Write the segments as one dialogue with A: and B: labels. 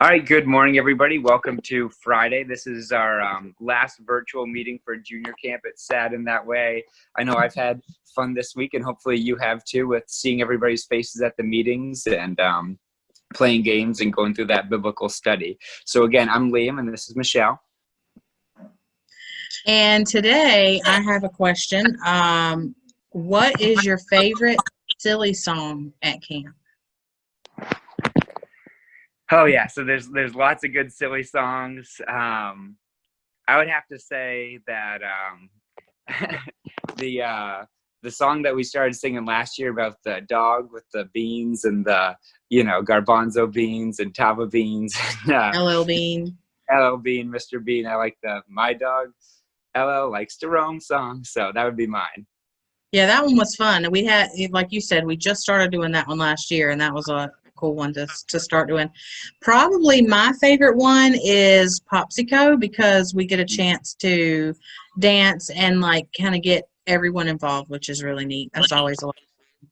A: All right, good morning, everybody. Welcome to Friday. This is our last virtual meeting for junior camp. It's sad in that way. I know I've had fun this week, and hopefully you have too, with seeing everybody's faces at the meetings and playing games and going through that biblical study. So again, I'm Liam, and this is Michelle.
B: And today I have a question. What is your favorite silly song at camp?
A: Oh yeah, so there's lots of good silly songs. I would have to say that the song that we started singing last year about the dog with the beans and the garbanzo beans and tava beans,
B: LL Bean.
A: LL Bean, Mr. Bean. I like the My Dog LL Likes to Roam song, so that would be mine.
B: Yeah, that one was fun. We had, like you said, we just started doing that one last year, and that was a cool one to start doing. Probably my favorite one is Popsico, because we get a chance to dance and like kind of get everyone involved, which is really neat. That's always a lot of fun.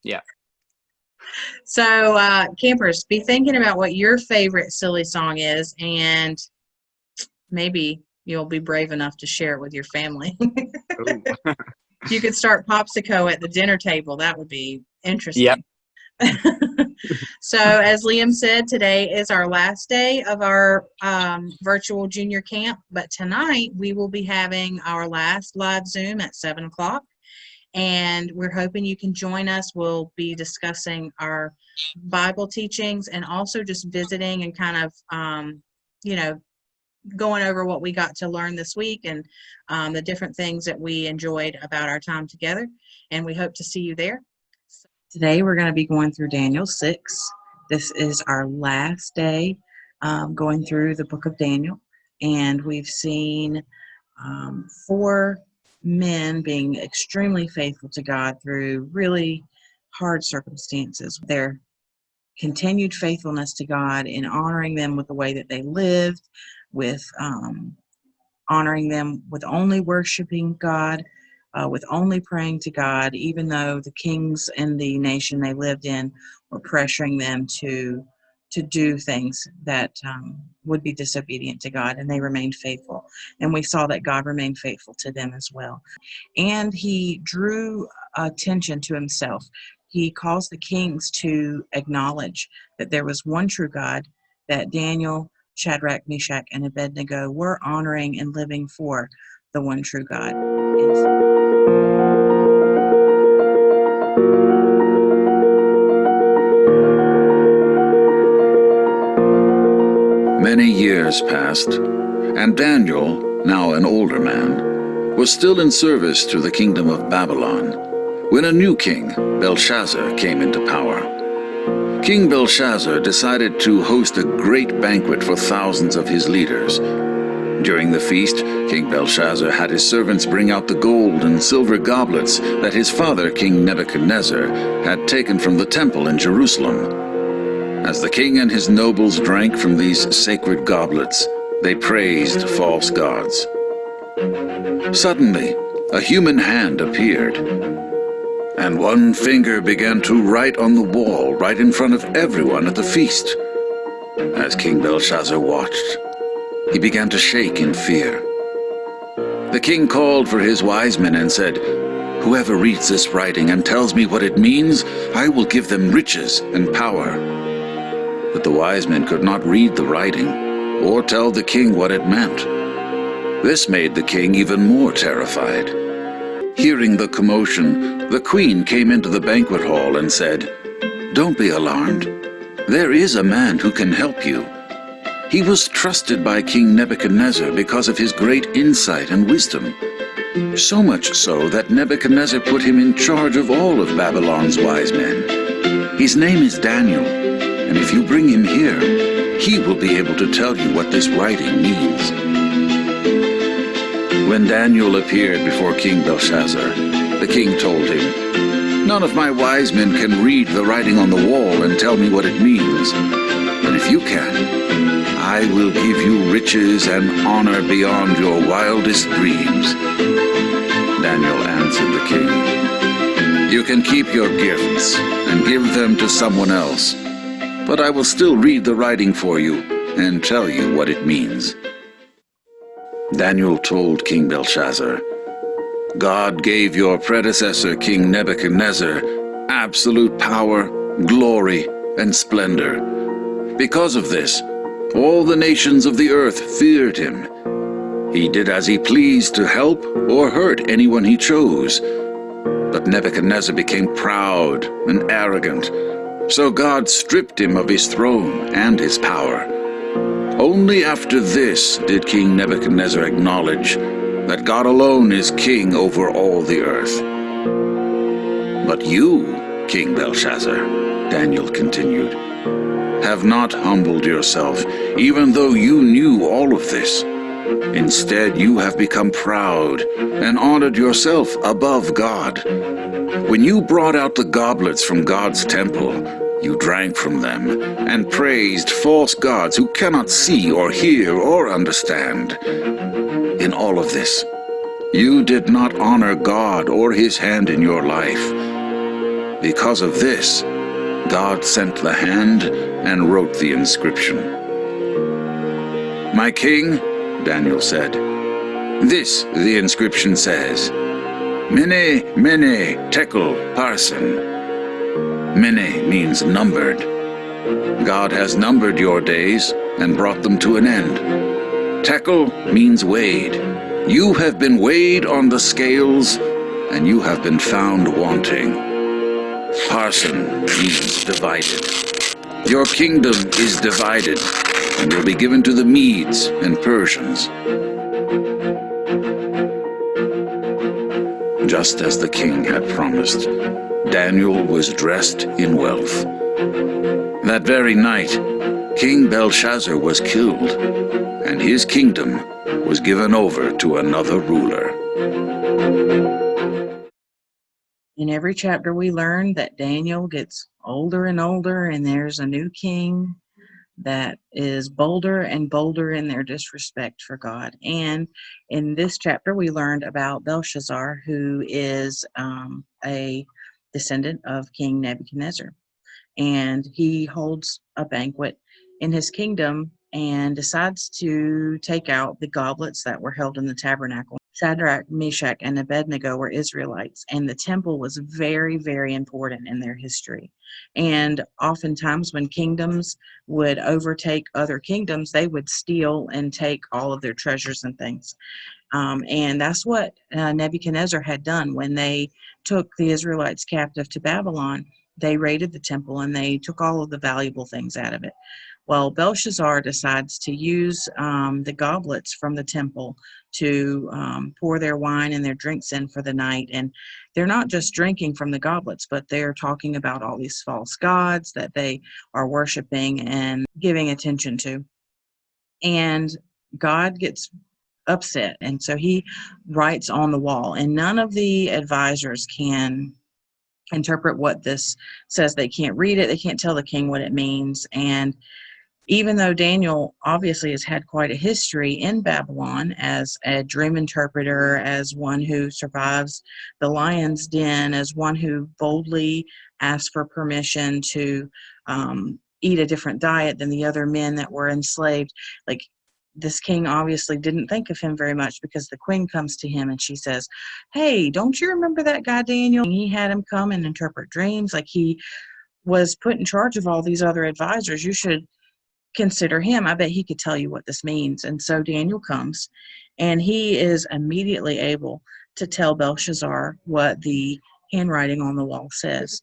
A: Yeah.
B: So campers, be thinking about what your favorite silly song is, and maybe you'll be brave enough to share it with your family. You could start Popsico at the dinner table. That would be interesting.
A: Yep.
B: So as Liam said, today is our last day of our virtual junior camp, but tonight we will be having our last live Zoom at 7 o'clock, and we're hoping you can join us. We'll be discussing our Bible teachings and also just visiting and kind of going over what we got to learn this week and the different things that we enjoyed about our time together, and we hope to see you there. Today we're going to be going through Daniel 6. This is our last day going through the book of Daniel, and we've seen 4 men being extremely faithful to God through really hard circumstances. Their continued faithfulness to God in honoring them with the way that they lived, with honoring them with only worshiping God, with only praying to God, even though the kings in the nation they lived in were pressuring them to do things that would be disobedient to God, and they remained faithful. And we saw that God remained faithful to them as well. And he drew attention to himself. He caused the kings to acknowledge that there was one true God, that Daniel, Shadrach, Meshach, and Abednego were honoring and living for the one true God.
C: Many years passed, and Daniel, now an older man, was still in service to the kingdom of Babylon, when a new king, Belshazzar, came into power. King Belshazzar decided to host a great banquet for thousands of his leaders. During the feast, King Belshazzar had his servants bring out the gold and silver goblets that his father, King Nebuchadnezzar, had taken from the temple in Jerusalem. As the king and his nobles drank from these sacred goblets, they praised false gods. Suddenly, a human hand appeared, and one finger began to write on the wall right in front of everyone at the feast. As King Belshazzar watched, he began to shake in fear. The king called for his wise men and said, "Whoever reads this writing and tells me what it means, I will give them riches and power." But the wise men could not read the writing or tell the king what it meant. This made the king even more terrified. Hearing the commotion, the queen came into the banquet hall and said, "Don't be alarmed. There is a man who can help you. He was trusted by King Nebuchadnezzar because of his great insight and wisdom. So much so that Nebuchadnezzar put him in charge of all of Babylon's wise men. His name is Daniel, and if you bring him here, he will be able to tell you what this writing means." When Daniel appeared before King Belshazzar, the king told him, "None of my wise men can read the writing on the wall and tell me what it means. But if you can, I will give you riches and honor beyond your wildest dreams." Daniel answered the king, "You can keep your gifts and give them to someone else. but I will still read the writing for you and tell you what it means. Daniel told King Belshazzar, God gave your predecessor, King Nebuchadnezzar, absolute power, glory, and splendor. Because of this, all the nations of the earth feared him. He did as he pleased to help or hurt anyone he chose. But Nebuchadnezzar became proud and arrogant, so God stripped him of his throne and his power. Only after this did King Nebuchadnezzar acknowledge that God alone is king over all the earth. But you, King Belshazzar, Daniel continued, have not humbled yourself, even though you knew all of this. Instead, you have become proud and honored yourself above God. When you brought out the goblets from God's temple, you drank from them and praised false gods who cannot see or hear or understand. In all of this, you did not honor God or his hand in your life. Because of this, God sent the hand and wrote the inscription. My king, Daniel said, this the inscription says, Mene, Mene, Tekel, Parsin. Mene means numbered. God has numbered your days and brought them to an end. Tekel means weighed. You have been weighed on the scales, and you have been found wanting. Parsin means divided. Your kingdom is divided, and will be given to the Medes and Persians. Just as the king had promised, Daniel was dressed in wealth. That very night, King Belshazzar was killed, and his kingdom was given over to another ruler.
B: In every chapter, we learn that Daniel gets older and older, and there's a new king that is bolder and bolder in their disrespect for God. And in this chapter, we learned about Belshazzar, who is a descendant of King Nebuchadnezzar. And he holds a banquet in his kingdom and decides to take out the goblets that were held in the tabernacle. Shadrach, Meshach, and Abednego were Israelites, and the temple was very, very important in their history. And oftentimes when kingdoms would overtake other kingdoms, they would steal and take all of their treasures and things. And that's what Nebuchadnezzar had done when they took the Israelites captive to Babylon. They raided the temple and they took all of the valuable things out of it. Well, Belshazzar decides to use the goblets from the temple to pour their wine and their drinks in for the night. And they're not just drinking from the goblets, but they're talking about all these false gods that they are worshiping and giving attention to. And God gets upset, and so he writes on the wall, and none of the advisors can interpret what this says. They can't read it, they can't tell the king what it means. And even though Daniel obviously has had quite a history in Babylon as a dream interpreter, as one who survives the lion's den, as one who boldly asks for permission to eat a different diet than the other men that were enslaved, like, this king obviously didn't think of him very much, because the queen comes to him and she says, hey, don't you remember that guy Daniel? He had him come and interpret dreams. Like, he was put in charge of all these other advisors. You should consider him. I bet he could tell you what this means. And so Daniel comes, and he is immediately able to tell Belshazzar what the handwriting on the wall says.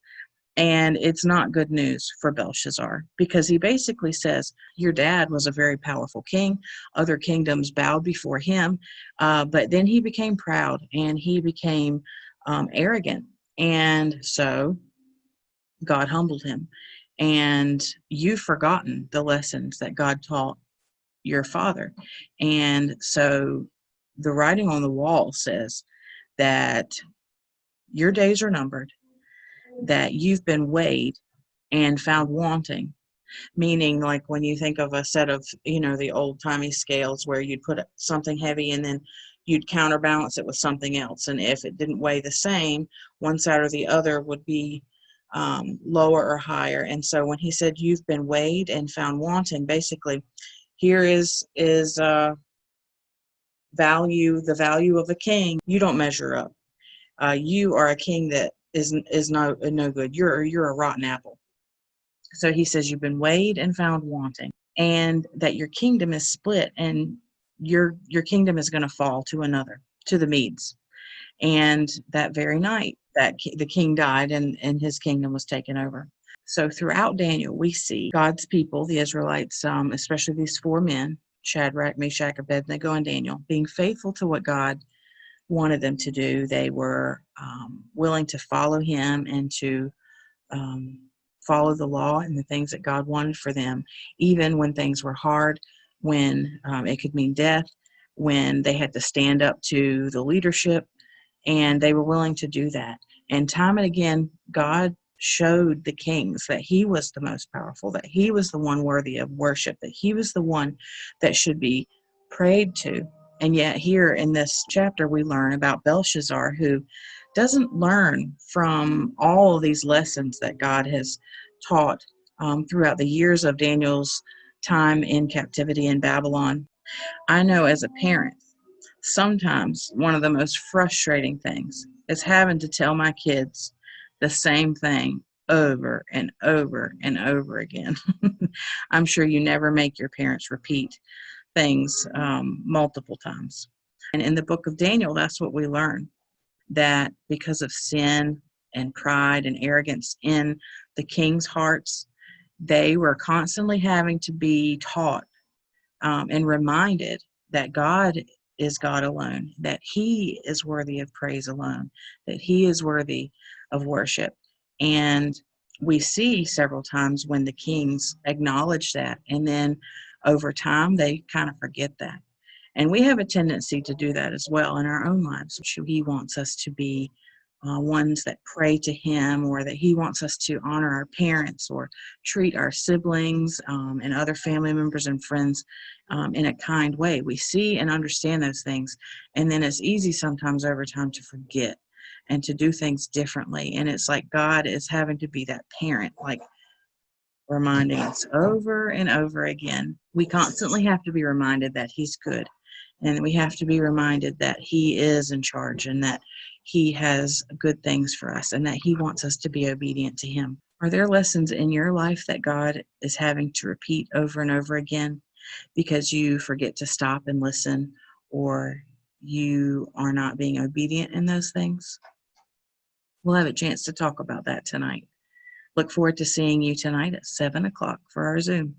B: And it's not good news for Belshazzar, because he basically says, your dad was a very powerful king. Other kingdoms bowed before him. But then he became proud and he became arrogant. And so God humbled him. And you've forgotten the lessons that God taught your father. And so the writing on the wall says that your days are numbered, that you've been weighed and found wanting, meaning, like, when you think of a set of, the old-timey scales where you'd put something heavy and then you'd counterbalance it with something else. And if it didn't weigh the same, one side or the other would be lower or higher. And so when he said, you've been weighed and found wanting, basically, here is the value of a king. You don't measure up. You are a king that is no good. You're a rotten apple. So he says, you've been weighed and found wanting, and that your kingdom is split, and your kingdom is going to fall to another, to the Medes. And that very night, the king died, and his kingdom was taken over. So throughout Daniel, we see God's people, the Israelites, especially these 4 men, Shadrach, Meshach, Abednego, and Daniel, being faithful to what God wanted them to do. They were willing to follow him and to follow the law and the things that God wanted for them, even when things were hard, when it could mean death, when they had to stand up to the leadership, and they were willing to do that. And time and again, God showed the kings that he was the most powerful, that he was the one worthy of worship, that he was the one that should be prayed to. And yet here in this chapter, we learn about Belshazzar, who doesn't learn from all of these lessons that God has taught throughout the years of Daniel's time in captivity in Babylon. I know as a parent, sometimes one of the most frustrating things is having to tell my kids the same thing over and over and over again. I'm sure you never make your parents repeat things multiple times. And in the book of Daniel, that's what we learn, that because of sin and pride and arrogance in the king's hearts, they were constantly having to be taught and reminded that God is God alone, that he is worthy of praise alone, that he is worthy of worship. And we see several times when the kings acknowledge that, and then over time they kind of forget that. And we have a tendency to do that as well in our own lives. He wants us to be ones that pray to him, or that he wants us to honor our parents or treat our siblings and other family members and friends in a kind way. We see and understand those things, and then it's easy sometimes over time to forget and to do things differently. And it's like God is having to be that parent, like reminding us over and over again. We constantly have to be reminded that he's good, and we have to be reminded that he is in charge, and that he has good things for us, and that he wants us to be obedient to him. Are there lessons in your life that God is having to repeat over and over again because you forget to stop and listen, or you are not being obedient in those things? We'll have a chance to talk about that tonight. Look forward to seeing you tonight at 7 o'clock for our Zoom.